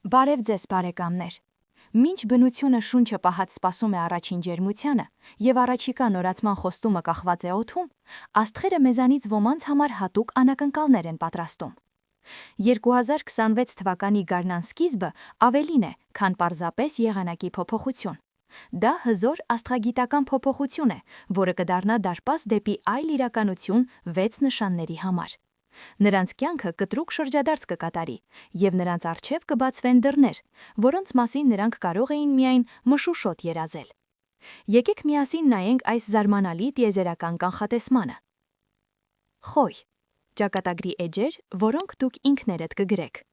Բարև ձեզ բարեկամներ։ Մինչ բնությունը շունչը պահած սպասում է առաջին ջերմությանը եւ առաջիկա նորացման խոստումը կախված է օդում, աստղերը մեզանից ոմանց համար հատուկ անակնկալներ են պատրաստում։ 2026 թվականի գարնան սկիզբը ավելին է, քան պարզապես եղանակի փոփոխություն։ Դա հզոր աստղագիտական փոփոխություն է, որը կդառնա դարպաս դեպի այլ իրականություն 6 նշանների համար։ Նրանց կյանքը կտրուկ շրջադարձ կկատարի, եւ նրանց առջև կբացվեն դռներ, որոնց մասին նրանք կարող էին միայն մշուշոտ երազել։ Եկեք միասին նայենք այս զարմանալի տիեզերական կանխատեսմանը։ Խոյ, ճակատագրի էջեր, որոնք դուք ինքներդ կգրեք։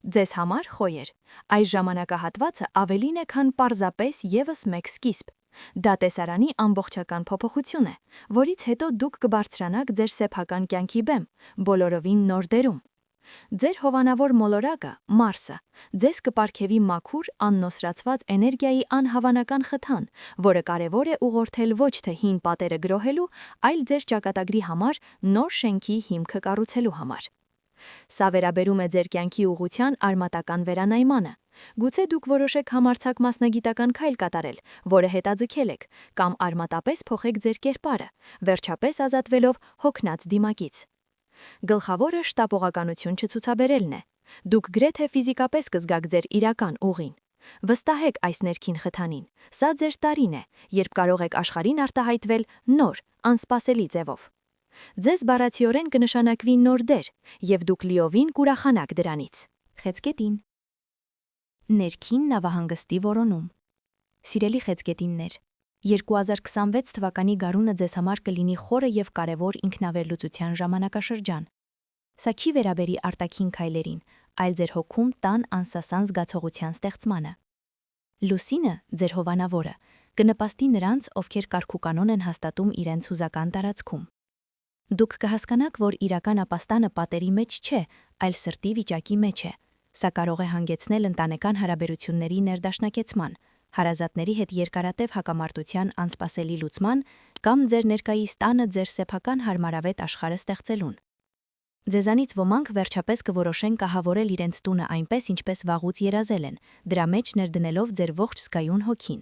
Ձեզ համար խոյեր, այս ժամանակահատվածը ավելին է, քան պարզապես եւս մեկ սկիզբ։ Դա տեսարանի ամբողջական փոփոխություն է, որից հետո դուք կբարձրանաք ձեր սեփական կյանքի բեմ, բոլորովին նոր դերում։ Ձեր հովանավոր մոլորակը, Մարսը, ձեզ կպարգևի մաքուր, աննոսրացված էներգիայի անհավանական խթան, որը կարևոր է ուղղորդել ոչ թե հին պատերը գրոհելու, այլ ձեր ճակատագրի համար նոր շենքի հիմքը կառուցելու համար։ Սա վերաբերում է ձեր կյանքի ուղղության արմատական վերանայմանը։ Գուցե դուք որոշեք համարձակ մասնագիտական քայլ կատարել, որը հետաձգել եք, կամ արմատապես փոխեք ձեր կերպարը, վերջապես ազատվելով հոգնած դիմակից։ Գլխավորը շտապողականություն չցուցաբերելն է։ Դուք գրեթե ֆիզիկապես կզգաք ձեր իրական ուղին։ Վստահեք այս ներքին խթանին։ Սա ձեր տարին է, երբ կարող եք աշխարհին արտահայտվել նոր, անսպասելի ձևով։ Ձեզ բառացիորեն կնշանակվի նոր դեր, եւ դուք լիովին կուրախանաք դրանից։ Խեցգետին։ Ներքին նավահանգստի որոնում։ Սիրելի խեցգետիններ, 2026 թվականի գարունը ձեզ համար կլինի խորը եւ կարևոր ինքնավերլուծության ժամանակաշրջան։ Սա չի վերաբերի արտաքին քայլերին, այլ ձեր հոգում տան անսասան զգացողության ստեղծմանը։ Լուսինը, ձեր հովանավորը, կնպաստի նրանց, ովքեր կարգուկանոն են հաստատում իրենց հուզական տարածքում։ Դուք կհասկանաք, որ իրական ապաստանը պատերի մեջ չէ, այլ սրտի վիճակի մեջ է։ Սա կարող է հանգեցնել ընտանեկան հարաբերությունների ներդաշնակեցման, հարազատների հետ երկարատև հակամարտության անսպասելի լուծման կամ ձեր ներկայիս տանը ձեր սեփական հարմարավետ աշխարհը ստեղծելուն։ Ձեզանից ոմանք վերջապես կորոշեն կահավորել իրենց տունը այնպես, ինչպես վաղուց երազել են, դրա մեջ ներդնելով ձեր ողջ զգայուն հոգին։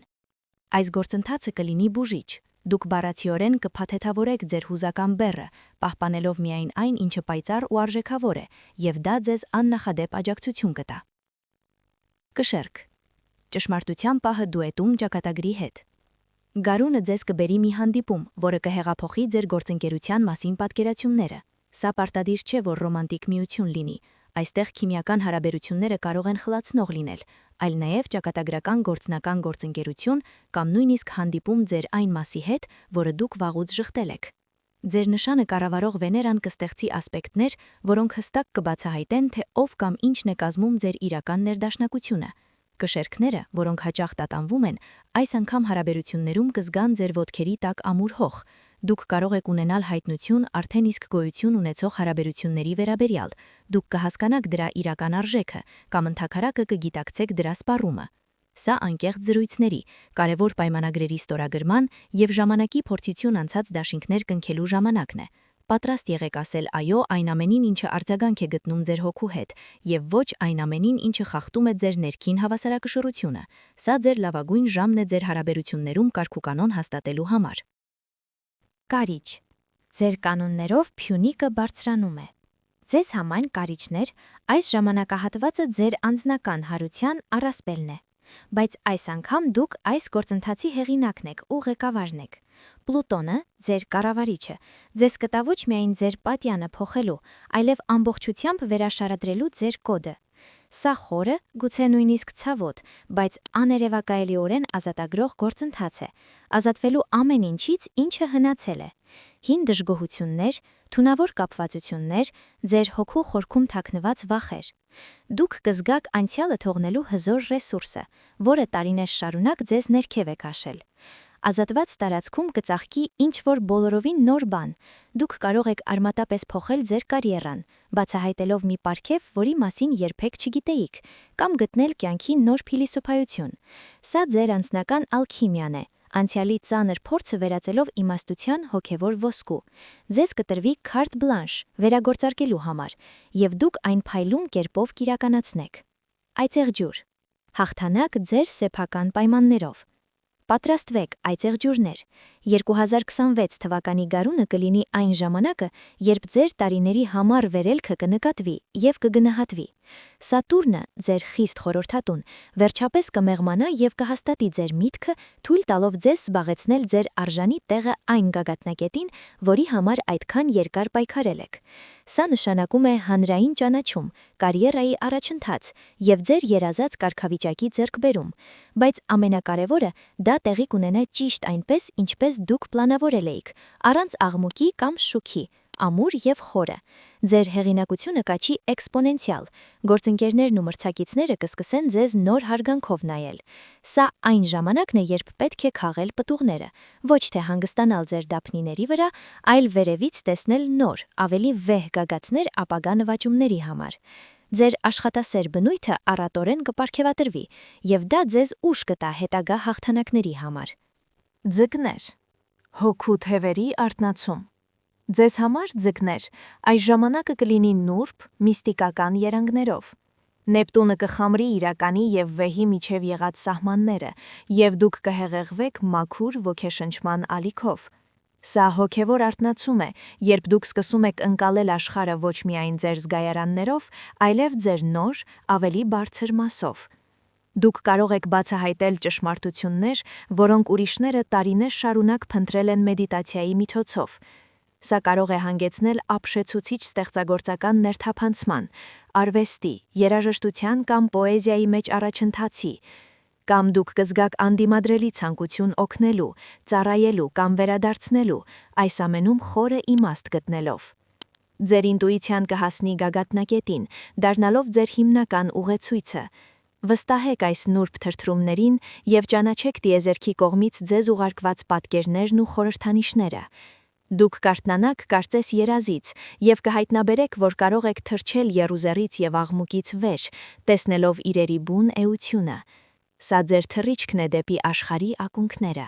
Այս գործընթացը կլինի բուժիչ։ Դուք բառացիորեն կփաթեթավորեք ձեր հուզական բեռը, պահպանելով միայն այն, ինչը պայծառ ու արժեքավոր է, եւ դա ձեզ աննախադեպ աջակցություն կտա։ Կշեռք։ Ճշմարտության պահը դուետում ճակատագրի հետ։ Գարունը ձեզ կբերի մի հանդիպում, որը կհեղափոխի ձեր գործընկերության մասին պատկերացումները։ Սա պարտադիր չէ, որ ռոմանտիկ միություն լինի։ Այստեղ քիմիական հարաբերությունները կարող են խլացնող լինել, այլ նաև ճակատագրական գործնական գործընկերություն կամ նույնիսկ հանդիպում ձեր այն մասի հետ, որը դուք վաղուց ժխտել եք։ Ձեր նշանը կառավարող Վեներան կստեղծի ասպեկտներ, որոնք հստակ կբացահայտեն, թե ով կամ ինչն է կազմում ձեր իրական ներդաշնակությունը։ Կշերքները, որոնք հաճախ տատանվում են, այս անգամ հարաբերություններում կզգան ձեր ոտքերի տակ ամուր հող։ Դուք կարող եք ունենալ հայտնություն արդեն իսկ գոյություն ունեցող հարաբերությունների վերաբերյալ։ Դուք կհասկանաք դրա իրական արժեքը կամ ընդհակառակը կգիտակցեք դրա սպառումը։ Սա անկեղծ զրույցների, կարևոր պայմանագրերի ստորագրման եւ ժամանակի փորձություն անցած դաշինքներ կնքելու ժամանակն է։ Պատրաստ եղեք ասել այո այն ամենին, ինչը արձագանք է գտնում ձեր հոգու հետ, եւ ոչ այն ամենին, ինչը խախտում է ձեր ներքին հավասարակշռությունը։ Սա ձեր լավագույն ժամն է ձեր հարաբերություններում կարգուկանոն հաստատելու համար։ Կարիճ։ Ձեր կանոններով Փյունիկը բարձրանում է։ Ձեզ համայն կարիճներ, այս ժամանակահատվածը ձեր անձնական հարության առասպելն է, բայց այս անգամ դուք այս գործընթացի հեղինակն եք ու ղեկավարն եք։ Պլուտոնը, ձեր կառավարիչը, ձեզ կտա ոչ միայն ձեր պատյանը փոխելու, այլև ամբողջությամբ վերաշարադրելու ձեր կոդը։ Սա խորը, գուցե նույնիսկ ցավոտ, բայց աներևակայելիորեն ազատագրող գործընթաց է, ազատվելու ամեն ինչից, ինչը հնացել է։ Հին դժգոհություններ, թունավոր կապվածություններ, ձեր հոգու խորքում թաքնված վախեր։ Դուք կզգաք անցյալը թողնելու հզոր ռեսուրսը, որը տարիներ շարունակ ձեզ ներքև է քաշել։ Ազատված տարածքում կծաղկի ինչ-որ բոլորովին նոր բան։ Դուք կարող եք արմատապես փոխել ձեր կարիերան, բացահայտելով մի պարգև, որի մասին երբեք չգիտեիք, կամ գտնել կյանքի նոր փիլիսոփայություն։ Սա ձեր անձնական ալքիմիան է, անցյալի ծանր փորձը վերածելով իմաստության հոգևոր ոսկու։ Ձեզ կտրվի քարտ բլանշ վերագործարկելու համար, եւ դուք այն փայլուն կերպով կիրականացնեք։ Այծեղ ջուր։ Հաղթանակ ձեր սեփական պայմաններով։ Պատրաստվեք, այծեղ ջուրներ։ 2026 թվականի գարունը կլինի այն ժամանակը, երբ ձեր տարիների համար վերելքը կնկատվի և կգնահատվի։ Սատուրնը, ձեր խիստ խորհրդատուն, վերջապես կմեղմանա և կհաստատի ձեր միտքը, թույլ տալով ձեզ զբաղեցնել ձեր արժանի տեղը այն գագաթնակետին, որի համար այդքան երկար պայքարել եք։ Սա նշանակում է հանրային ճանաչում, կարիերայի առաջընթաց և ձեր երազած կարգավիճակի ձեռքբերում, բայց ամենակարևորը դա տեղի կունենա ճիշտ այնպես, ինչպես դուք պլանավորել էիք, առանց աղմուկի կամ շուքի, ամուր և խորը։ Ձեր հեղինակությունը կաչի էքսպոնենցիալ, գործընկերներն ու մրցակիցները կսկսեն ձեզ նոր հարգանքով նայել։ Սա այն ժամանակն է, երբ պետք է քաղել պտուղները, ոչ թե հանգստանալ ձեր դափնիների վրա, այլ վերևից տեսնել նոր, ավելի վեհ գագաթներ ապագա նվաճումների համար։ Ձեր աշխատասեր բնույթը առատորեն կպարգևատրվի, և դա ձեզ ուժ կտա հետագա հաղթանակների համար։ Ձկներ։ Հոգու թևերի արթնացում։ Ձեզ համար, ձկներ, այս ժամանակը կլինի նուրբ, միստիկական երանգներով։ Նեպտունը կխամրի իրականի և վեհի միջև եղած սահմանները, և դուք կհեղեղվեք մաքուր ոգեշնչման ալիքով։ Սա հոգևոր արթնացում է, երբ դուք սկսում եք ընկալել աշխարհը ոչ միայն ձեր զգայարաններով, այլև ձեր նոր, ավելի բարձր մասով։ Դուք կարող եք բացահայտել ճշմարտություններ, որոնք ուրիշները տարիներ շարունակ փնտրել են մեդիտացիայի միջոցով։ Սա կարող է հանգեցնել ապշեցուցիչ ստեղծագործական ներթափանցման, արվեստի, երաժշտության կամ պոեզիայի մեջ առաջընթացի, կամ դուք կզգաք անդիմադրելի ցանկություն օգնելու, ծառայելու կամ վերադարձնելու, այս ամենում խորը իմաստ գտնելով։ Ձեր ինտուիցիան կհասնի գագաթնակետին, դառնալով ձեր հիմնական ուղեցույցը։ Վստահեք այս նուրբ թրթրումներին և ճանաչեք տիեզերքի կողմից ձեզ ուղարկված պատկերներն ու խորհրդանիշները։ Դուք կարթնանաք կարծես երազից և կհայտնաբերեք, որ կարող եք թռչել եռուզեռից և աղմուկից վեր, տեսնելով իրերի բուն էությունը։ Սա ձեր թռիչքն է դեպի աշխարհի ակունքները։